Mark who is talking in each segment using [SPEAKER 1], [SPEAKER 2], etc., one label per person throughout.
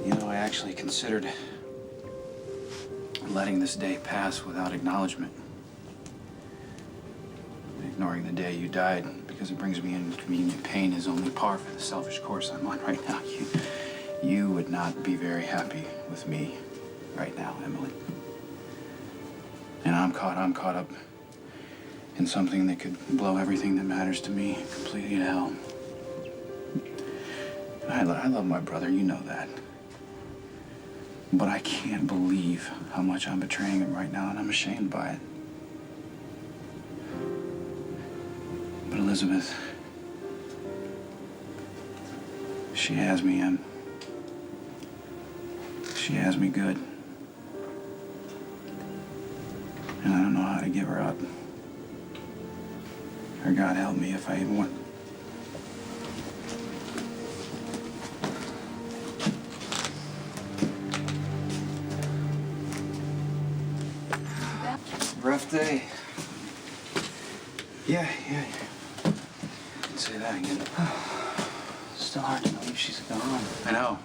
[SPEAKER 1] You know, I actually considered letting this day pass without acknowledgement. Ignoring the day you died because it brings me inconvenient pain is only par for the selfish course I'm on right now. You would not be very happy with me right now, Emily. And I'm caught up in something that could blow everything that matters to me completely to hell. I love my brother, you know that. But I can't believe how much I'm betraying him right now, and I'm ashamed by it. But Elizabeth, she has me, Em. She has me good. And I don't know how to give her up. Or God help me if I even want. Rough day. Yeah. I'd say that again. Still hard to believe she's gone. I know.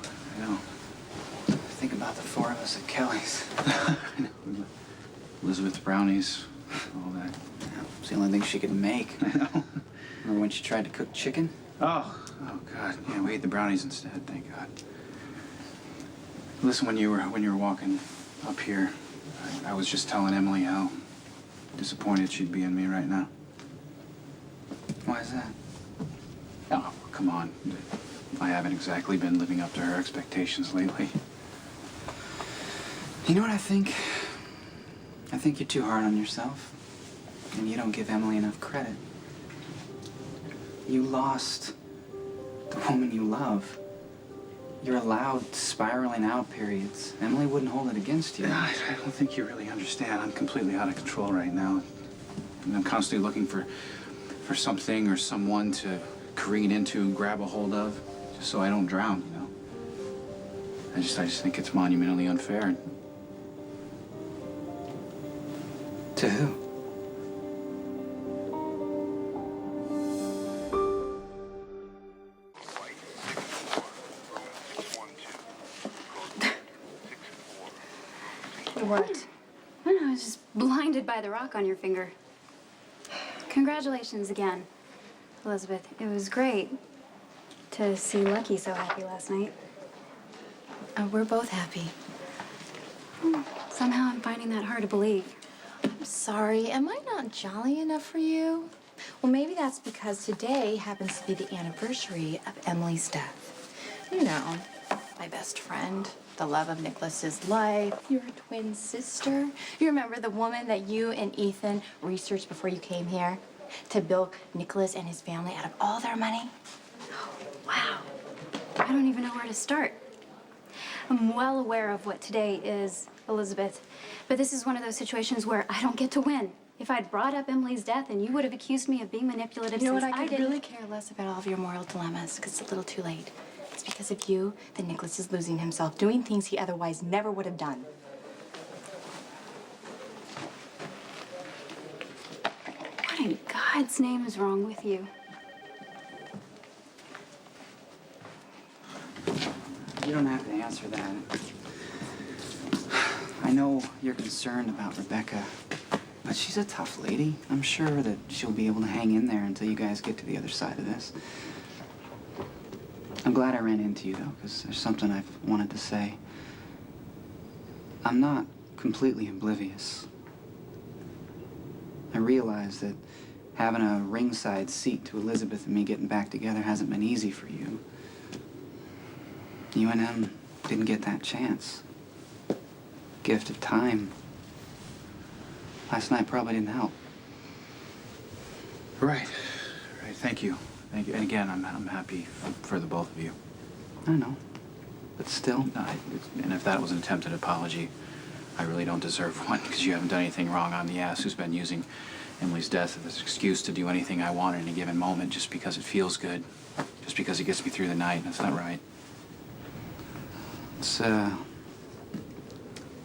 [SPEAKER 1] Think about the four of us at Kelly's. I know. Elizabeth brownies, all that. It's the only thing she could make. I know. Remember when she tried to cook chicken? Oh God. Yeah, we ate the brownies instead, thank God. Listen, when you were walking up here, I was just telling Emily how disappointed she'd be in me right now. Why is that? Oh, come on. I haven't exactly been living up to her expectations lately. You know what I think? I think you're too hard on yourself, and you don't give Emily enough credit. You lost the woman you love. You're allowed spiraling out periods. Emily wouldn't hold it against you. I don't think you really understand. I'm completely out of control right now. And I'm constantly looking for something or someone to careen into and grab a hold of, just so I don't drown, you know? I just think it's monumentally unfair. To who?
[SPEAKER 2] What? I don't know, I was just blinded by the rock on your finger. Congratulations again, Elizabeth. It was great to see Lucky so happy last night.
[SPEAKER 3] We're both happy.
[SPEAKER 2] Somehow I'm finding that hard to believe.
[SPEAKER 3] I'm sorry, am I not jolly enough for you? Well, maybe that's because today happens to be the anniversary of Emily's death. You know, my best friend, the love of Nicholas's life, your twin sister. You remember the woman that you and Ethan researched before you came here to bilk Nicholas and his family out of all their money?
[SPEAKER 2] Oh, wow. I don't even know where to start. I'm well aware of what today is, Elizabeth, but this is one of those situations where I don't get to win. If I'd brought up Emily's death and you would have accused me of being manipulative,
[SPEAKER 3] you know
[SPEAKER 2] since
[SPEAKER 3] what, I could
[SPEAKER 2] didn't...
[SPEAKER 3] really care less about all of your moral dilemmas because it's a little too late. It's because of you that Nicholas is losing himself, doing things he otherwise never would have done.
[SPEAKER 2] What in God's name is wrong with you?
[SPEAKER 1] You don't have to answer that. I know you're concerned about Rebecca, but she's a tough lady. I'm sure that she'll be able to hang in there until you guys get to the other side of this. I'm glad I ran into you, though, because there's something I've wanted to say. I'm not completely oblivious. I realize that having a ringside seat to Elizabeth and me getting back together hasn't been easy for you. You and him didn't get that chance. Gift of time. Last night probably didn't help. Right. Thank you. And again, I'm happy for the both of you. I know. But still, and if that was an attempted apology, I really don't deserve one, because you haven't done anything wrong. I'm the ass who's been using Emily's death as an excuse to do anything I want in a given moment just because it feels good. Just because it gets me through the night. That's not right. It's a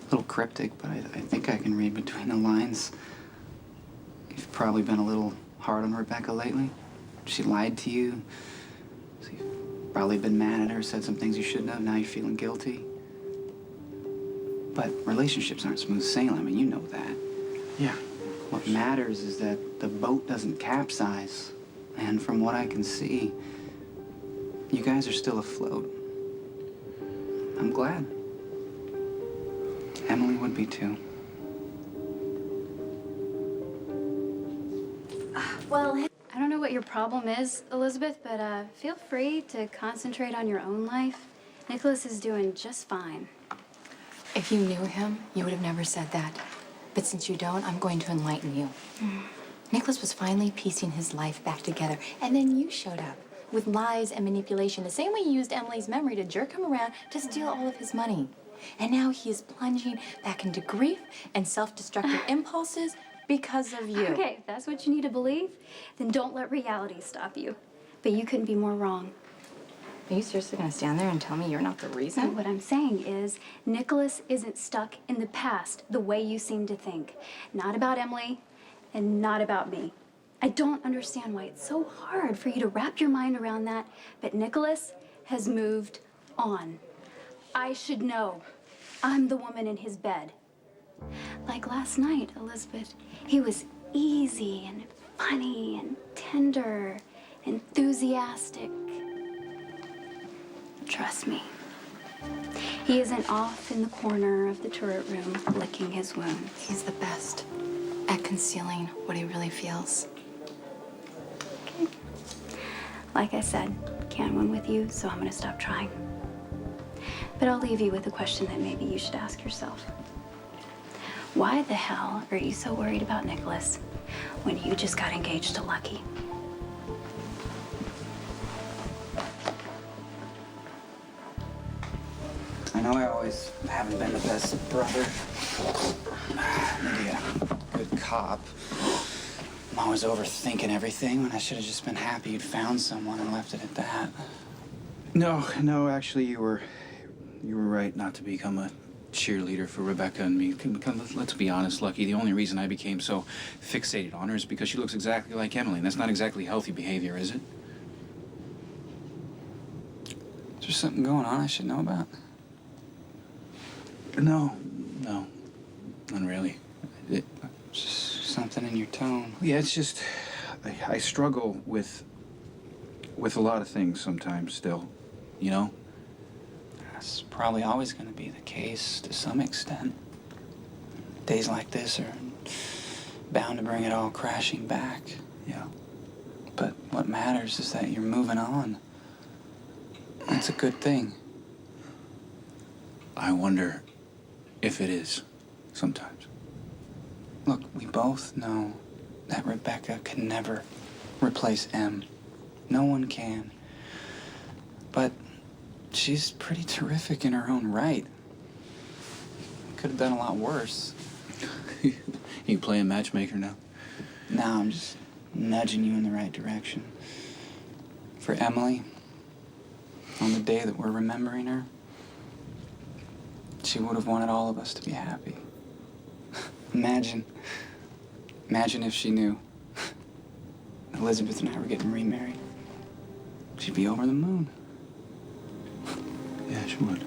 [SPEAKER 1] little cryptic, but I think I can read between the lines. You've probably been a little hard on Rebecca lately. She lied to you, Probably been mad at her, said some things you shouldn't have, now you're feeling guilty. But relationships aren't smooth sailing, and you know that.
[SPEAKER 4] Yeah.
[SPEAKER 1] What matters is that the boat doesn't capsize. And from what I can see, you guys are still afloat. I'm glad. Emily would be too.
[SPEAKER 2] Well, I don't know what your problem is, Elizabeth, but feel free to concentrate on your own life. Nicholas is doing just fine.
[SPEAKER 3] If you knew him, you would have never said that. But since you don't, I'm going to enlighten you. Nicholas was finally piecing his life back together, and then you showed up with lies and manipulation, the same way you used Emily's memory to jerk him around to steal all of his money. And now he is plunging back into grief and self-destructive impulses because of you.
[SPEAKER 2] Okay, if that's what you need to believe, then don't let reality stop you. But you couldn't be more wrong.
[SPEAKER 3] Are you seriously gonna stand there and tell me you're not the reason?
[SPEAKER 2] And what I'm saying is, Nicholas isn't stuck in the past the way you seem to think. Not about Emily, and not about me. I don't understand why it's so hard for you to wrap your mind around that, but Nicholas has moved on. I should know. I'm the woman in his bed. Like last night, Elizabeth, he was easy and funny and tender, enthusiastic. Trust me. He isn't off in the corner of the turret room licking his wounds.
[SPEAKER 3] He's the best at concealing what he really feels.
[SPEAKER 2] Okay. Like I said, can't win with you, so I'm gonna stop trying. But I'll leave you with a question that maybe you should ask yourself. Why the hell are you so worried about Nicholas when you just got engaged to Lucky?
[SPEAKER 1] I know I always haven't been the best brother. Maybe a good cop. I'm always overthinking everything when I should have just been happy you'd found someone and left it at that.
[SPEAKER 4] No, actually, you were right not to become a cheerleader for Rebecca and me. Let's be honest, Lucky, the only reason I became so fixated on her is because she looks exactly like Emily, and that's not exactly healthy behavior, is it?
[SPEAKER 1] Is there something going on I should know about?
[SPEAKER 4] No, not really.
[SPEAKER 1] Just something in your tone.
[SPEAKER 4] Yeah, it's just, I struggle with a lot of things sometimes still, you know?
[SPEAKER 1] That's probably always going to be the case to some extent. Days like this are bound to bring it all crashing back.
[SPEAKER 4] Yeah.
[SPEAKER 1] But what matters is that you're moving on. That's a good thing.
[SPEAKER 4] I wonder if it is sometimes.
[SPEAKER 1] Look, we both know that Rebecca can never replace Em. No one can. But she's pretty terrific in her own right. Could have done a lot worse.
[SPEAKER 4] You playing matchmaker now?
[SPEAKER 1] No, I'm just nudging you in the right direction. For Emily, on the day that we're remembering her, she would have wanted all of us to be happy. Imagine if she knew Elizabeth and I were getting remarried. She'd be over the moon.
[SPEAKER 4] Yeah, she would.